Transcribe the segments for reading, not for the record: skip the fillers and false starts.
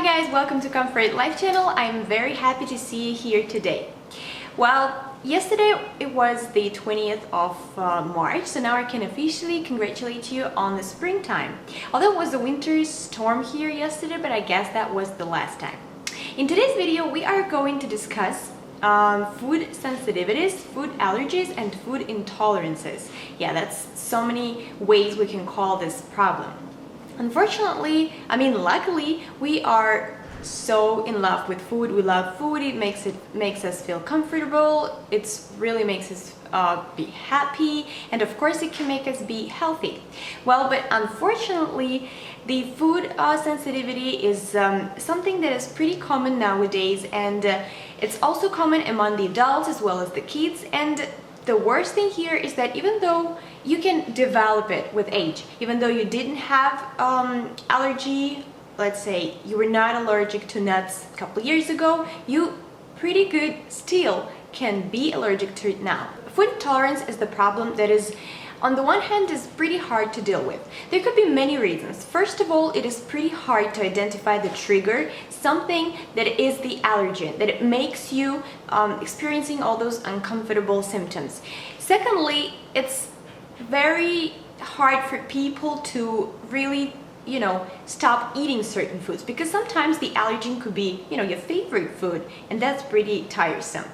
guys, welcome to ComfortLifeChannel. I'm very happy to see you here today. Well, yesterday it was the 20th of March, so now I can officially congratulate you on the springtime. Although it was a winter storm here yesterday, but I guess that was the last time. In today's video, we are going to discuss food sensitivities, food allergies, and food intolerances. Yeah, that's so many ways we can call this problem. Unfortunately, luckily, we are so in love with food. We love food. It makes us feel comfortable. It really makes us be happy, and of course it can make us be healthy. Well, but unfortunately the food sensitivity is something that is pretty common nowadays, and it's also common among the adults as well as the kids. And the worst thing here is that even though you can develop it with age, even though you didn't have allergy, let's say you were not allergic to nuts a couple years ago, you pretty good still can be allergic to it now. Food intolerance is the problem that is, on the one hand, is pretty hard to deal with. There could be many reasons. First of all, it is pretty hard to identify the trigger, something that is the allergen, that it makes you experiencing all those uncomfortable symptoms. Secondly, it's very hard for people to really stop eating certain foods, because sometimes the allergen could be your favorite food, and that's pretty tiresome.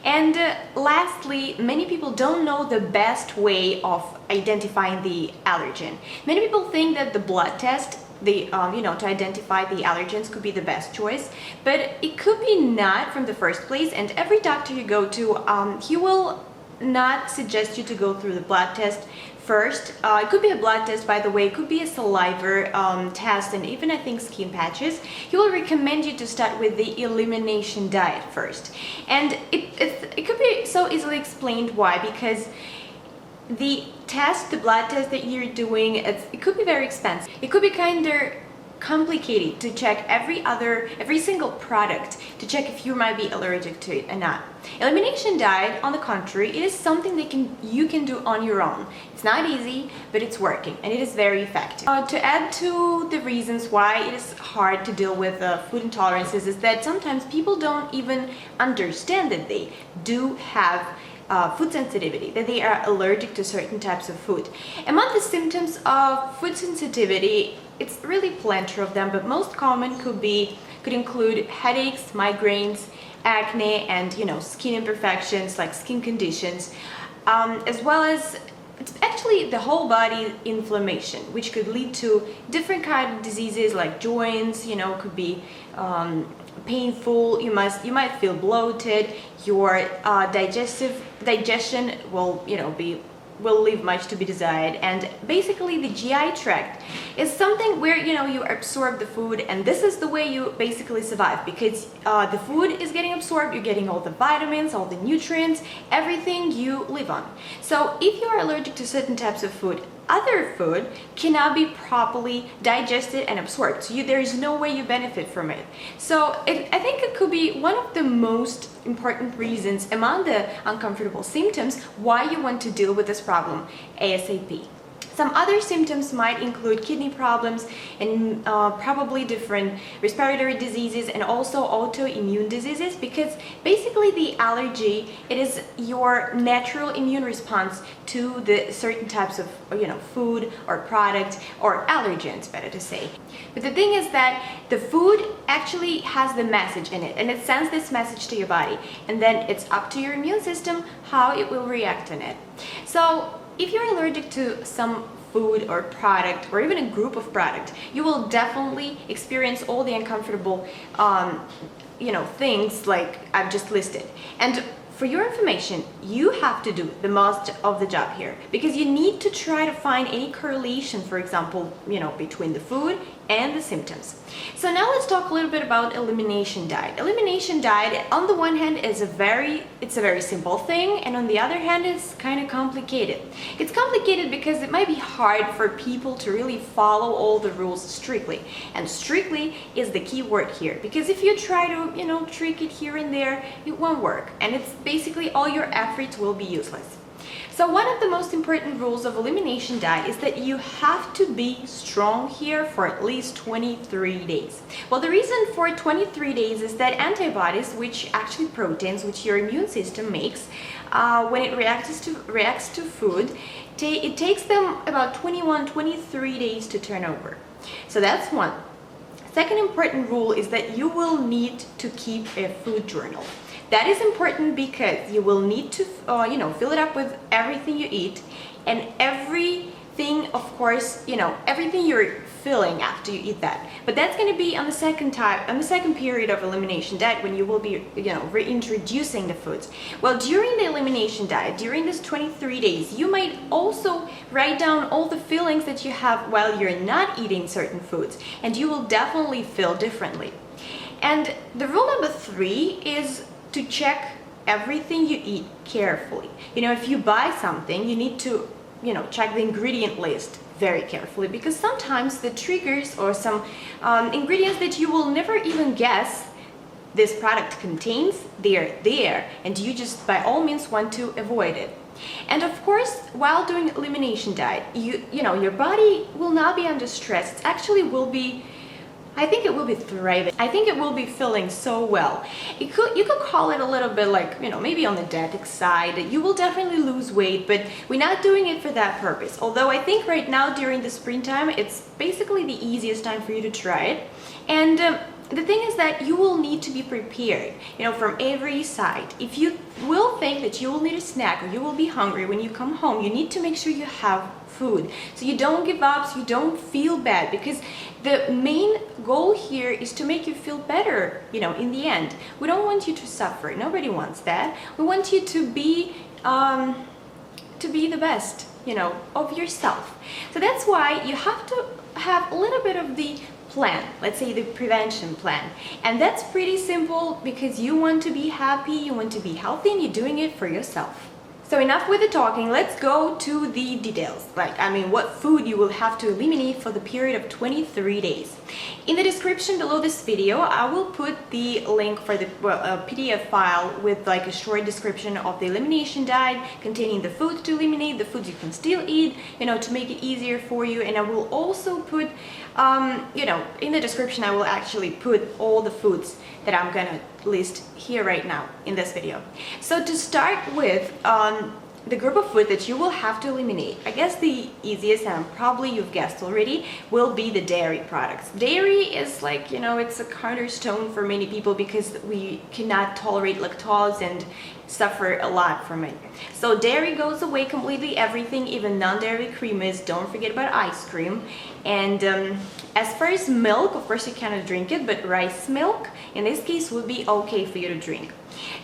And lastly, many people don't know the best way of identifying the allergen. Many people think that the blood test, to identify the allergens could be the best choice, but it could be not from the first place. And every doctor you go to, he will not suggest you to go through the blood test first. It could be a blood test, by the way, it could be a saliva test, and even I think skin patches. He will recommend you to start with the Elimination Diet first. And it could be so easily explained why, because the blood test that you're doing, it could be very expensive. It could be kind of complicated to check every single product to check if you might be allergic to it or not. Elimination diet, on the contrary, it is something that you can do on your own. It's not easy, but it's working, and it is very effective. To add to the reasons why it is hard to deal with food intolerances is that sometimes people don't even understand that they do have food sensitivity, that they are allergic to certain types of food. Among the symptoms of food sensitivity, it's really plenty of them, but most common could include headaches, migraines, acne, and skin imperfections like skin conditions, as well as it's actually the whole body inflammation, which could lead to different kind of diseases like joints. Could be painful. You might feel bloated. Your digestion will leave much to be desired. And basically the GI tract is something where you absorb the food, and this is the way you basically survive, because the food is getting absorbed, you're getting all the vitamins, all the nutrients, everything you live on. So if you are allergic to certain types of food, other food cannot be properly digested and absorbed, so there is no way you benefit from it. So I think it could be one of the most important reasons among the uncomfortable symptoms why you want to deal with this problem ASAP. Some other symptoms might include kidney problems and probably different respiratory diseases, and also autoimmune diseases, because basically the allergy, it is your natural immune response to the certain types of food or product, or allergens, better to say. But the thing is that the food actually has the message in it, and it sends this message to your body, and then it's up to your immune system how it will react on it. So if you're allergic to some food or product, or even a group of products, you will definitely experience all the uncomfortable things like I've just listed. And for your information, you have to do the most of the job here, because you need to try to find any correlation, for example, between the food and the symptoms. So now let's talk a little bit about elimination diet. Elimination diet, on the one hand, it's a very simple thing, and on the other hand, it's kind of complicated. It's complicated because it might be hard for people to really follow all the rules strictly, and strictly is the key word here, because if you try to trick it here and there, it won't work, and it's basically all your efforts will be useless. So one of the most important rules of elimination diet is that you have to be strong here for at least 23 days. Well, the reason for 23 days is that antibodies, which actually proteins, which your immune system makes, when it reacts to food, it takes them about 23 days to turn over. So that's one. Second important rule is that you will need to keep a food journal. That is important because you will need to, fill it up with everything you eat, and everything, of course, everything you're feeling after you eat that. But that's going to be on the second period of elimination diet, when you will be, reintroducing the foods. Well, during the elimination diet, during this 23 days, you might also write down all the feelings that you have while you're not eating certain foods, and you will definitely feel differently. And the rule number 3 is to check everything you eat carefully. If you buy something, you need to, check the ingredient list very carefully, because sometimes the triggers or some ingredients that you will never even guess this product contains, they're there, and you just by all means want to avoid it. And of course, while doing elimination diet, your body will not be under stress. It actually will be, I think it will be thriving. I think it will be feeling so well. You could call it a little bit like, maybe on the dietetic side. You will definitely lose weight, but we're not doing it for that purpose. Although I think right now during the springtime, it's basically the easiest time for you to try it. And the thing is that you will need to be prepared, from every side. If you will think that you will need a snack or you will be hungry when you come home, you need to make sure you have food, so you don't give up, so you don't feel bad, because the main goal here is to make you feel better, in the end. We don't want you to suffer. Nobody wants that. We want you to be the best, of yourself. So that's why you have to have a little bit of the plan, let's say the prevention plan. And that's pretty simple, because you want to be happy, you want to be healthy, and you're doing it for yourself. So enough with the talking, let's go to the details. What food you will have to eliminate for the period of 23 days. In the description below this video, I will put the link for the PDF file with a short description of the elimination diet, containing the foods to eliminate, the foods you can still eat, to make it easier for you. And I will also put, in the description, I will actually put all the foods that I'm gonna list here right now in this video. So to start with, the group of food that you will have to eliminate, I guess the easiest, and probably you've guessed already, will be the dairy products. Dairy is it's a cornerstone for many people, because we cannot tolerate lactose and suffer a lot from it. So dairy goes away completely, everything, even non-dairy creamers. Don't forget about ice cream. And as far as milk, of course you cannot drink it, but rice milk in this case would be okay for you to drink.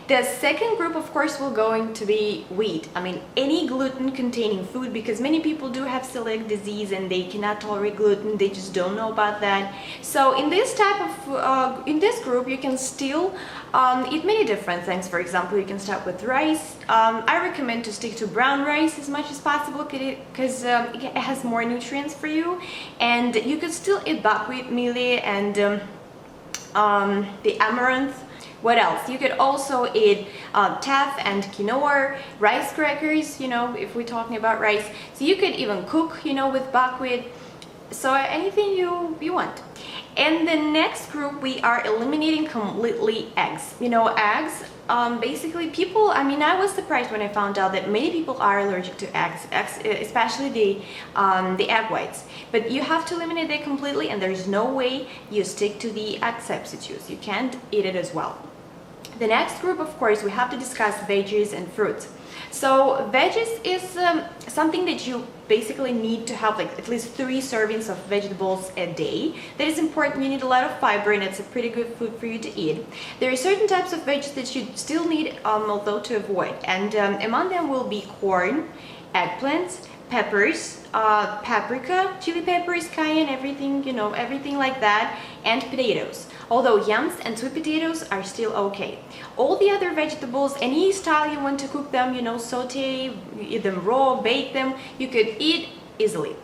The second group, of course, will going to be wheat. Any gluten containing food, because many people do have celiac disease and they cannot tolerate gluten, they just don't know about that. So in this type of in this group, you can still eat many different things. For example, you can start with rice. I recommend to stick to brown rice as much as possible, because it has more nutrients for you. And you could still eat buckwheat, millet, and the amaranth. What else? You could also eat teff and quinoa, rice crackers, if we're talking about rice. So you could even cook, with buckwheat. So anything you want. And the next group, we are eliminating completely eggs. Eggs, basically people, I was surprised when I found out that many people are allergic to eggs, especially the egg whites. But you have to eliminate it completely, and there's no way you stick to the egg substitutes. You can't eat it as well. The next group, of course, we have to discuss veggies and fruits. So veggies is something that you basically need to have at least 3 servings of vegetables a day. That is important. You need a lot of fiber, and it's a pretty good food for you to eat. There are certain types of veggies that you still need, although, to avoid. And among them will be corn, eggplants, peppers, paprika, chili peppers, cayenne, everything, everything like that, and potatoes. Although yams and sweet potatoes are still okay. All the other vegetables, any style you want to cook them, saute, eat them raw, bake them, you could eat easily.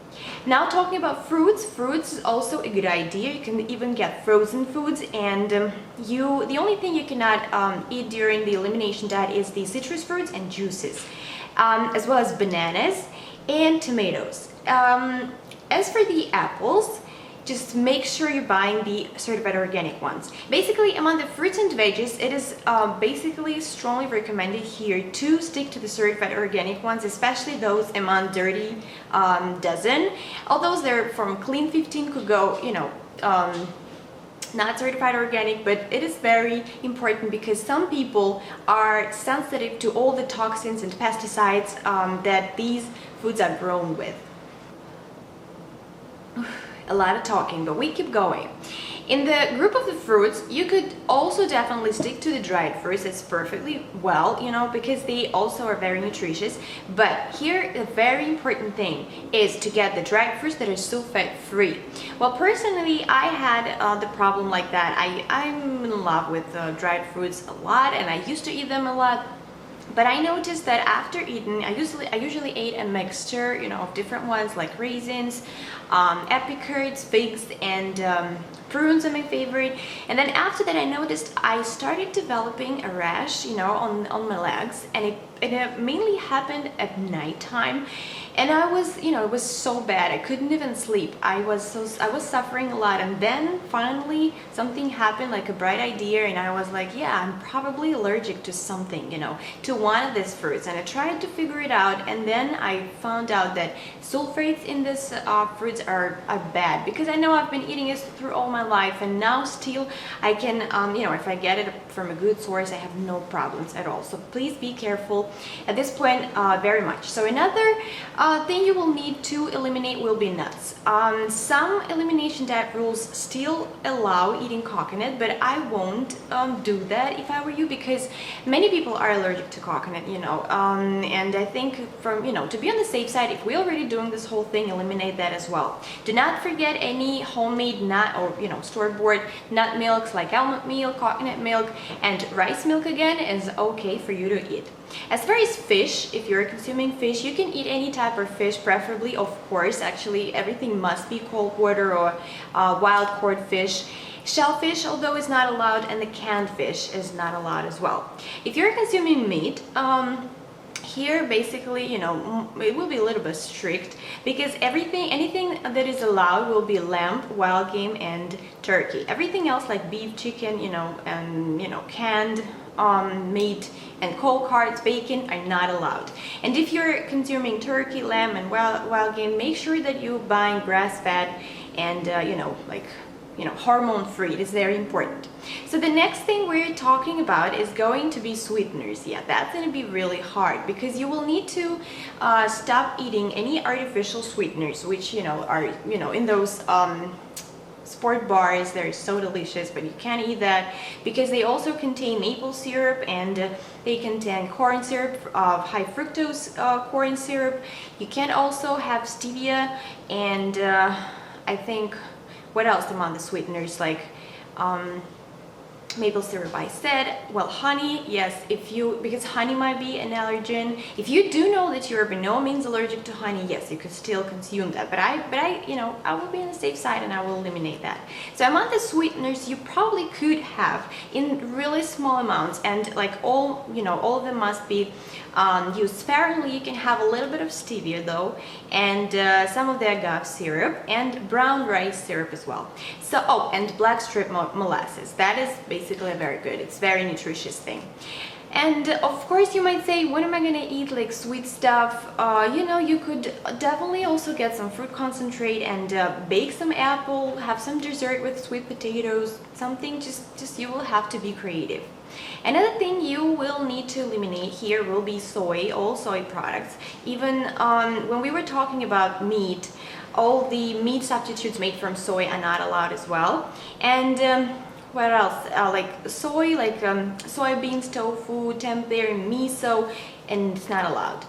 Now talking about fruits is also a good idea. You can even get frozen foods, and the only thing you cannot eat during the elimination diet is the citrus fruits and juices, as well as bananas and tomatoes. As for the apples, just make sure you're buying the certified organic ones. Basically, among the fruits and veggies, it is basically strongly recommended here to stick to the certified organic ones, especially those among dirty dozen. All those that are from clean 15 could go, not certified organic, but it is very important because some people are sensitive to all the toxins and pesticides that these foods are grown with. A lot of talking, but we keep going. In the group of the fruits, you could also definitely stick to the dried fruits. It's perfectly well, because they also are very nutritious. But here, the very important thing is to get the dried fruits that are sulfate free. Well, personally, I had the problem like that. I'm in love with dried fruits a lot, and I used to eat them a lot. But I noticed that after eating, I usually ate a mixture, of different ones like raisins, apricots, figs, and prunes are my favorite. And then after that, I noticed I started developing a rash, on my legs, and it mainly happened at nighttime. And I was, it was so bad. I couldn't even sleep. I was suffering a lot. And then finally something happened, like a bright idea, and I was like, yeah, I'm probably allergic to something, to one of these fruits. And I tried to figure it out, and then I found out that sulfates in this fruits are bad, because I know I've been eating it through all my life, and now still I can, if I get it from a good source, I have no problems at all. So please be careful at this point very much. So another thing you will need to eliminate will be nuts. Some elimination diet rules still allow eating coconut, but I won't do that if I were you, because many people are allergic to coconut, and I think to be on the safe side, if we're already doing this whole thing, eliminate that as well. Do not forget any homemade nut or store-bought nut milks like almond milk, coconut milk, and rice milk again is okay for you to eat. As far as fish, if you're consuming fish, you can eat any type of fish, preferably, of course, actually everything must be cold water or wild caught fish. Shellfish, although, is not allowed, and the canned fish is not allowed as well. If you're consuming meat, here basically, it will be a little bit strict, because anything that is allowed will be lamb, wild game, and turkey. Everything else like beef, chicken, and canned meat and cold cuts, bacon are not allowed. And if you're consuming turkey, lamb, and wild game, make sure that you're buying grass-fed and hormone-free. It is very important. So the next thing we're talking about is going to be sweeteners. Yeah, that's going to be really hard, because you will need to stop eating any artificial sweeteners, which are in those sport bars. They're so delicious, but you can't eat that because they also contain maple syrup, and they contain corn syrup, high fructose corn syrup. You can also have stevia, and I think, what else among the sweeteners, like maple syrup, I said. Well, honey, yes, because honey might be an allergen. If you do know that you're by no means allergic to honey, yes, you could still consume that. But I will be on the safe side, and I will eliminate that. So among the sweeteners, you probably could have in really small amounts, and like all of them must be used sparingly. You can have a little bit of stevia though, and some of the agave syrup, and brown rice syrup as well. So, and blackstrip molasses. That is basically very good. It's very nutritious thing. And of course you might say, what am I gonna eat, like sweet stuff? You could definitely also get some fruit concentrate and bake some apple, have some dessert with sweet potatoes, something. Just you will have to be creative. Another thing you will need to eliminate here will be soy, all soy products. Even when we were talking about meat, all the meat substitutes made from soy are not allowed as well. And what else? Like soy, like soybeans, tofu, tempeh, miso, and it's not allowed.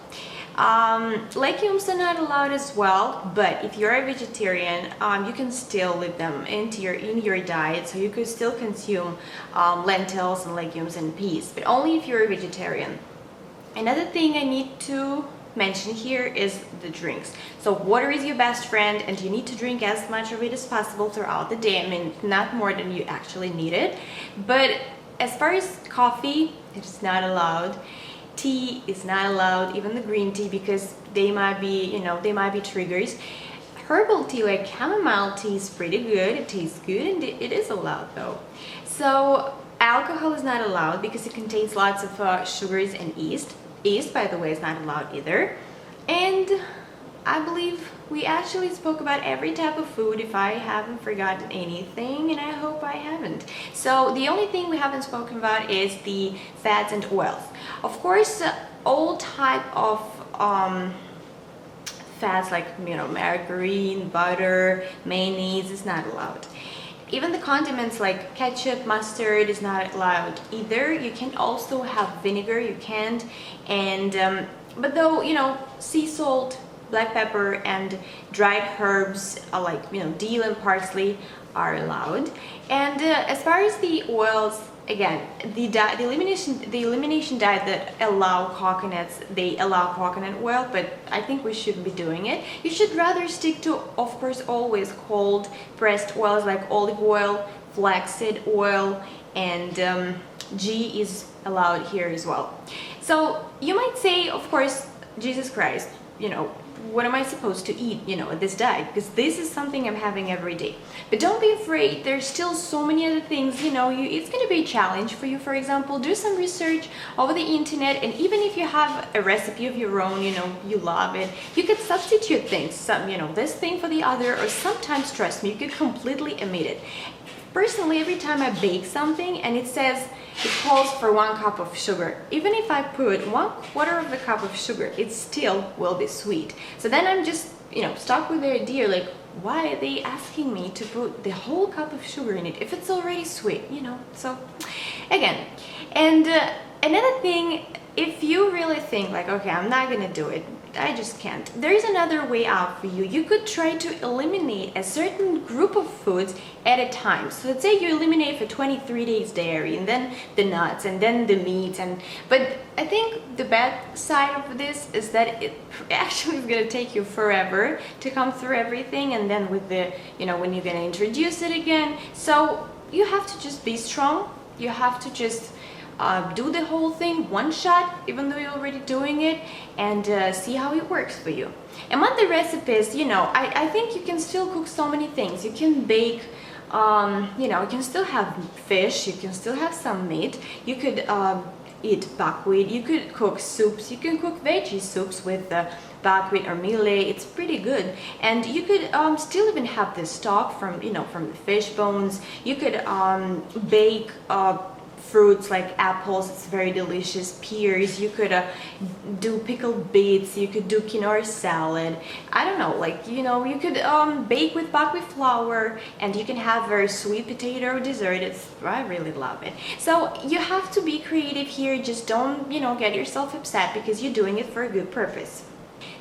Legumes are not allowed as well, but if you're a vegetarian, you can still leave them in your diet, so you could still consume lentils and legumes and peas, but only if you're a vegetarian. Another thing I need to mention here is the drinks. So water is your best friend, and you need to drink as much of it as possible throughout the day. I mean, not more than you actually need it. But as far as coffee, it's not allowed. Tea is not allowed, even the green tea, because they might be, they might be triggers. Herbal tea like chamomile tea is pretty good. It tastes good, and it is allowed though. So alcohol is not allowed because it contains lots of sugars and yeast. Yeast, by the way, is not allowed either. And I believe we actually spoke about every type of food, if I haven't forgotten anything, and I hope I haven't. So the only thing we haven't spoken about is the fats and oils. Of course, all type of fats like margarine, butter, mayonnaise is not allowed. Even the condiments like ketchup, mustard is not allowed either. You can also have vinegar, you can't. And but though, sea salt, black pepper, and dried herbs like dill and parsley are allowed. And as far as the oils, again, the elimination diet that allow coconuts, they allow coconut oil, but I think we shouldn't be doing it. You should rather stick to, of course, always cold pressed oils like olive oil, flaxseed oil, and ghee is allowed here as well. So you might say, of course, Jesus Christ, what am I supposed to eat, at this diet? Because this is something I'm having every day. But don't be afraid, there's still so many other things, it's going to be a challenge for you. For example, do some research over the internet, and even if you have a recipe of your own, you love it, you could substitute things, this thing for the other, or sometimes, trust me, you could completely omit it. Personally, every time I bake something and it says it calls for 1 cup of sugar, even if I put 1/4 of the cup of sugar, it still will be sweet. So then I'm just, stuck with the idea, like, why are they asking me to put the whole cup of sugar in it if it's already sweet, So again, and another thing, if you really think like, okay, I'm not gonna do it, I just can't, there is another way out for you. You could try to eliminate a certain group of foods at a time. So let's say you eliminate for 23 days dairy, and then the nuts, and then the meat, but I think the bad side of this is that it actually is going to take you forever to come through everything, and then with the, when you're going to introduce it again. So you have to just be strong. You have to just do the whole thing one shot, even though you're already doing it, and see how it works for you. Among the recipes, I think you can still cook so many things. You can bake, you can still have fish, you can still have some meat, you could eat buckwheat, you could cook soups, you can cook veggie soups with buckwheat or millet. It's pretty good. And you could still even have the stock from, from the fish bones. You could bake fruits like apples, it's very delicious, pears, you could do pickled beets, you could do quinoa salad, I don't know, like, you could bake with buckwheat flour, and you can have very sweet potato dessert. I really love it. So you have to be creative here, just don't, get yourself upset because you're doing it for a good purpose.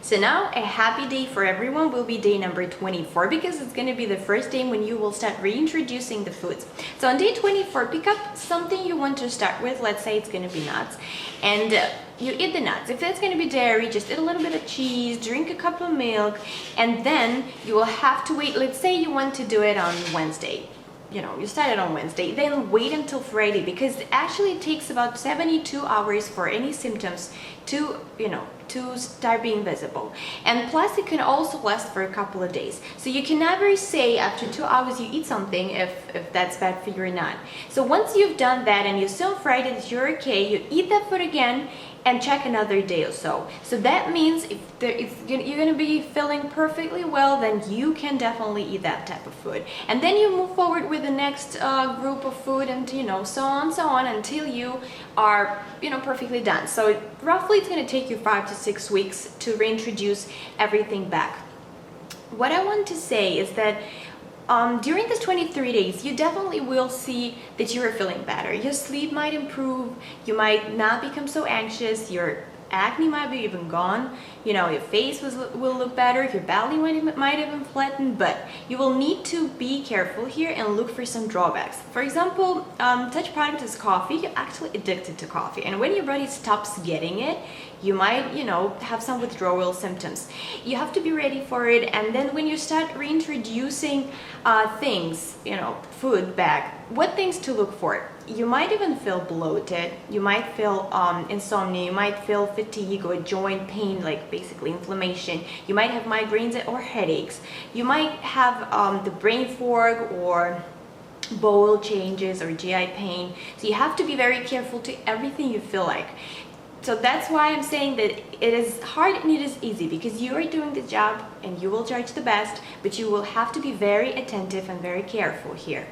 So now a happy day for everyone will be day number 24, because it's going to be the first day when you will start reintroducing the foods. So on day 24, pick up something you want to start with. Let's say it's going to be nuts, and you eat the nuts. If it's going to be dairy, just eat a little bit of cheese, drink a cup of milk, and then you will have to wait. Let's say you want to do it on Wednesday. You started on Wednesday, then wait until Friday, because actually it takes about 72 hours for any symptoms to, to start being visible. And plus it can also last for a couple of days. So you can never say after 2 hours you eat something if that's bad for you or not. So once you've done that and you still Friday that you're okay, you eat that food again and check another day or so. So that means if you're going to be feeling perfectly well, then you can definitely eat that type of food. And then you move forward with the next group of food, and so on until you are perfectly done. So roughly it's going to take you 5 to 6 weeks to reintroduce everything back. What I want to say is that during these 23 days, you definitely will see that you are feeling better. Your sleep might improve, you might not become so anxious, your acne might be even gone, your face will look better, your belly might even flatten, but you will need to be careful here and look for some drawbacks. For example, such product as coffee, you're actually addicted to coffee, and when your body stops getting it, You might, have some withdrawal symptoms. You have to be ready for it. And then when you start reintroducing things, food back, what things to look for? You might even feel bloated. You might feel insomnia. You might feel fatigue or joint pain, like basically inflammation. You might have migraines or headaches. You might have the brain fog or bowel changes or GI pain. So you have to be very careful to everything you feel like. So that's why I'm saying that it is hard and it is easy, because you are doing the job and you will judge the best, but you will have to be very attentive and very careful here.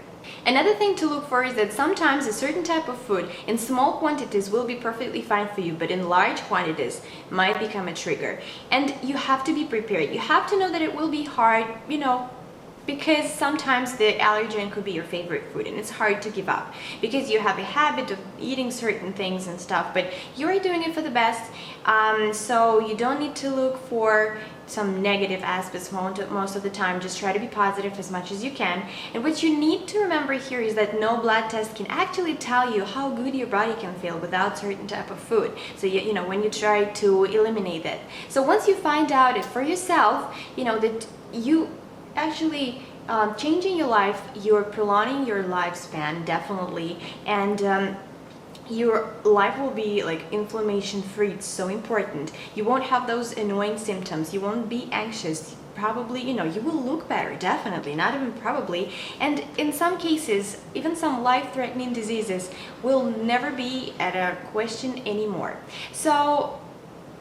Another thing to look for is that sometimes a certain type of food in small quantities will be perfectly fine for you, but in large quantities might become a trigger. And you have to be prepared. You have to know that it will be hard, because sometimes the allergen could be your favorite food and it's hard to give up because you have a habit of eating certain things and stuff, but you're doing it for the best. So you don't need to look for some negative aspects most of the time. Just try to be positive as much as you can. And what you need to remember here is that no blood test can actually tell you how good your body can feel without certain type of food. So when you try to eliminate it. So once you find out it for yourself, that you actually changing your life, you're prolonging your lifespan definitely, and your life will be like inflammation free. It's so important. You won't have those annoying symptoms. You won't be anxious. Probably, you will look better, definitely, not even probably. And in some cases, even some life-threatening diseases will never be at a question anymore. So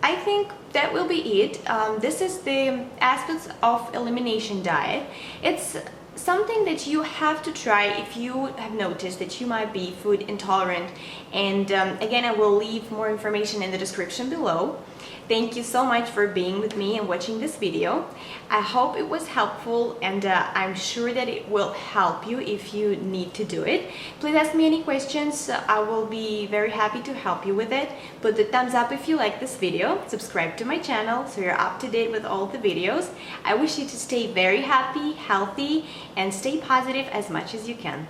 I think that will be it. This is the aspects of elimination diet. It's something that you have to try if you have noticed that you might be food intolerant. And again, I will leave more information in the description below. Thank you so much for being with me and watching this video. I hope it was helpful, and I'm sure that it will help you if you need to do it. Please ask me any questions. I will be very happy to help you with it. Put the thumbs up if you like this video. Subscribe to my channel so you're up to date with all the videos. I wish you to stay very happy, healthy, and stay positive as much as you can.